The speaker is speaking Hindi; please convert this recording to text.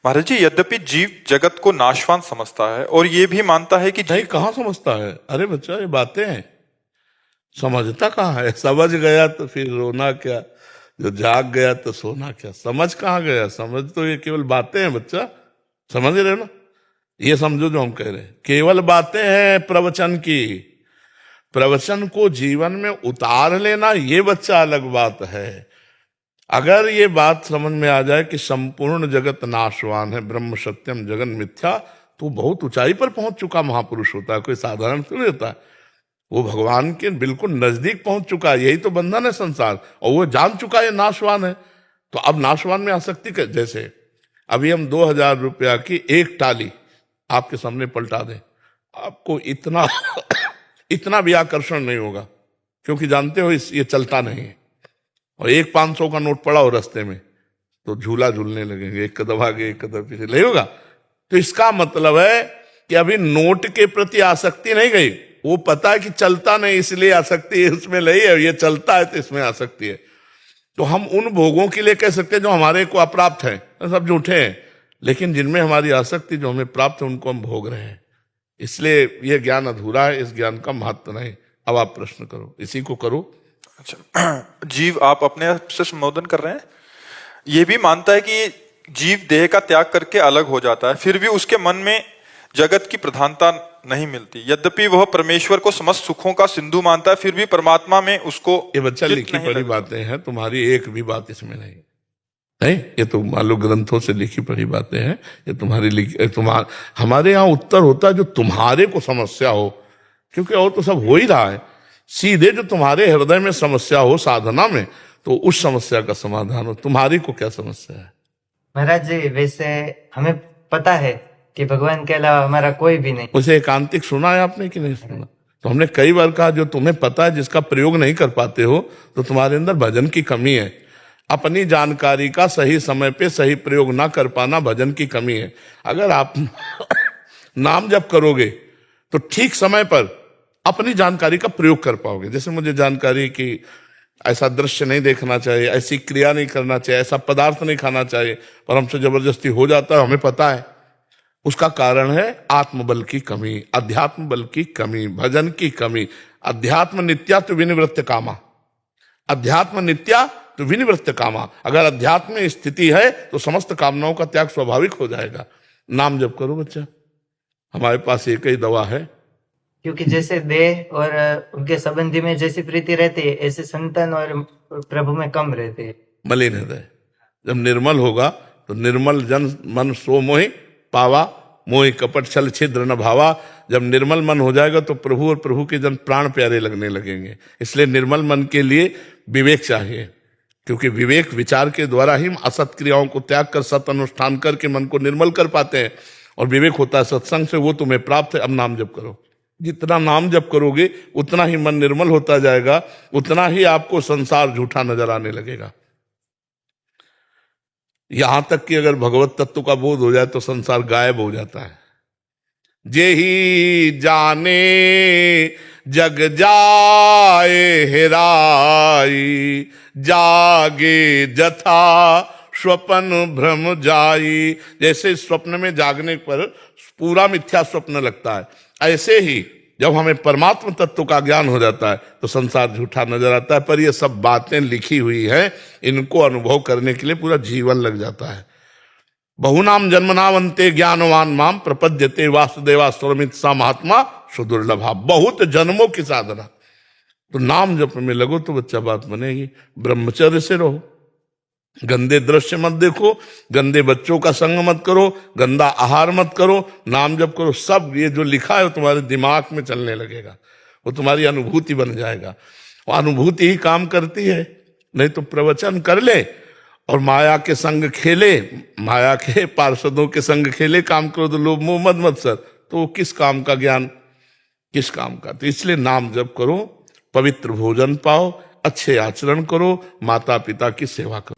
महाराज जी, यद्यपि जीव जगत को नाशवान समझता है और ये भी मानता है कि नहीं, कहाँ समझता है? अरे बच्चा, ये बातें हैं, समझता कहाँ है? समझ गया तो फिर रोना क्या, जो जाग गया तो सोना क्या। समझ कहाँ गया? समझ तो ये केवल बातें हैं बच्चा, समझ रहे हो ना? ये समझो जो हम कह रहे हैं, केवल बातें हैं प्रवचन की। प्रवचन को जीवन में उतार लेना, ये बच्चा अलग बात है। अगर ये बात समझ में आ जाए कि संपूर्ण जगत नाशवान है, ब्रह्म सत्यम जगन मिथ्या, तो बहुत ऊंचाई पर पहुंच चुका महापुरुष होता है, कोई साधारण थोड़ी होता है। वो भगवान के बिल्कुल नजदीक पहुंच चुका है। यही तो बंधन है संसार, और वो जान चुका है नाशवान है। तो अब नाशवान में आसक्ति कर, जैसे अभी हम 2000 रुपया की एक टाली आपके सामने पलटा दें, आपको इतना इतना भी आकर्षण नहीं होगा, क्योंकि जानते हो ये चलता नहीं है। और एक 500 का नोट पड़ा हो रास्ते में, तो झूला झूलने लगेंगे, एक कदम आगे एक कदम पीछे, नहीं होगा। तो इसका मतलब है कि अभी नोट के प्रति आसक्ति नहीं गई, वो पता है कि चलता नहीं इसलिए आसक्ति इसमें नहीं है, ये चलता है तो इसमें आसक्ति है। तो हम उन भोगों के लिए कह सकते हैं जो हमारे को अप्राप्त है, सब झूठे हैं, लेकिन जिनमें हमारी आसक्ति जो हमें प्राप्त है उनको हम भोग रहे हैं। इसलिए यह ज्ञान अधूरा है, इस ज्ञान का महत्व नहीं। अब आप प्रश्न करो, इसी को करो। अच्छा, जीव आप अपने आप से संबोधन कर रहे हैं, ये भी मानता है कि जीव देह का त्याग करके अलग हो जाता है, फिर भी उसके मन में जगत की प्रधानता नहीं मिलती। यद्यपि वह परमेश्वर को समस्त सुखों का सिंधु मानता है, फिर भी परमात्मा में उसको ये बच्चा लिखी पढ़ी बातें हैं, तुम्हारी एक भी बात इसमें नहीं नहीं। ये तो मान लो ग्रंथों से लिखी पढ़ी बातें हैं, ये तुम्हारी लिखी हमारे यहाँ उत्तर होता है जो तुम्हारे को समस्या हो, क्योंकि और तो सब हो ही रहा है। सीधे जो तुम्हारे हृदय में समस्या हो साधना में, तो उस समस्या का समाधान हो। तुम्हारी को क्या समस्या है? महाराज जी, वैसे हमें पता है कि भगवान के अलावा हमारा कोई भी नहीं। उसे एकांतिक सुना है आपने कि नहीं सुना? तो हमने कई बार कहा, जो तुम्हें पता है जिसका प्रयोग नहीं कर पाते हो, तो तुम्हारे अंदर भजन की कमी है। अपनी जानकारी का सही समय पे सही प्रयोग ना कर पाना भजन की कमी है। अगर आप नाम जप करोगे तो ठीक समय पर अपनी जानकारी का प्रयोग कर पाओगे। जैसे मुझे जानकारी कि ऐसा दृश्य नहीं देखना चाहिए, ऐसी क्रिया नहीं करना चाहिए, ऐसा पदार्थ नहीं खाना चाहिए, पर हमसे जबरदस्ती हो जाता है, हमें पता है। उसका कारण है आत्मबल की कमी, अध्यात्म बल की कमी, भजन की कमी। अध्यात्म नित्या तो विनिवृत्त कामा, अध्यात्म नित्या तो विनिवृत्त कामा। अगर अध्यात्म में स्थिति है तो समस्त कामनाओं का त्याग स्वाभाविक हो जाएगा। नाम जप करो बच्चा, हमारे पास एक ही दवा है। क्योंकि जैसे देह और उनके संबंधी में जैसी प्रीति रहती है, ऐसे संतान और प्रभु में कम रहती है। मलिन हृदय जब निर्मल होगा तो निर्मल जन मन सो मोहि पावा, मोहि कपट छल छिद्र न भावा। जब निर्मल मन हो जाएगा तो प्रभु और प्रभु के जन प्राण प्यारे लगने लगेंगे। इसलिए निर्मल मन के लिए विवेक चाहिए, क्योंकि विवेक विचार के द्वारा ही असत क्रियाओं को त्याग कर सत अनुष्ठान करके मन को निर्मल कर पाते हैं। और विवेक होता है सत्संग से, वो तुम्हें प्राप्त है। अब नाम जप करो, जितना नाम जप करोगे उतना ही मन निर्मल होता जाएगा, उतना ही आपको संसार झूठा नजर आने लगेगा। यहां तक कि अगर भगवत तत्व का बोध हो जाए तो संसार गायब हो जाता है। जे ही जाने जग जाए हेराई, जागे जथा स्वप्न भ्रम जाई। जैसे स्वप्न में जागने पर पूरा मिथ्या स्वप्न लगता है, ऐसे ही जब हमें परमात्म तत्व का ज्ञान हो जाता है तो संसार झूठा नजर आता है। पर ये सब बातें लिखी हुई हैं, इनको अनुभव करने के लिए पूरा जीवन लग जाता है। बहुनाम जन्मनावंते ज्ञानवान माम प्रपद्यते वासुदेवा स्वरमित सा महात्मा सुदुर्लभा। बहुत जन्मों की साधना, तो नाम जप में लगो तो बच्चा बात बनेगी। ब्रह्मचर्य से रहो, गंदे दृश्य मत देखो, गंदे बच्चों का संग मत करो, गंदा आहार मत करो, नाम जप करो। सब ये जो लिखा है वो तुम्हारे दिमाग में चलने लगेगा, वो तुम्हारी अनुभूति बन जाएगा। वो अनुभूति ही काम करती है। नहीं तो प्रवचन कर ले और माया के संग खेले, माया के पार्षदों के संग खेले, काम करो तो लोभ मोह मद मत्सर, तो किस काम का ज्ञान, किस काम का। तो इसलिए नाम जप करो, पवित्र भोजन पाओ, अच्छे आचरण करो, माता पिता की सेवा करो।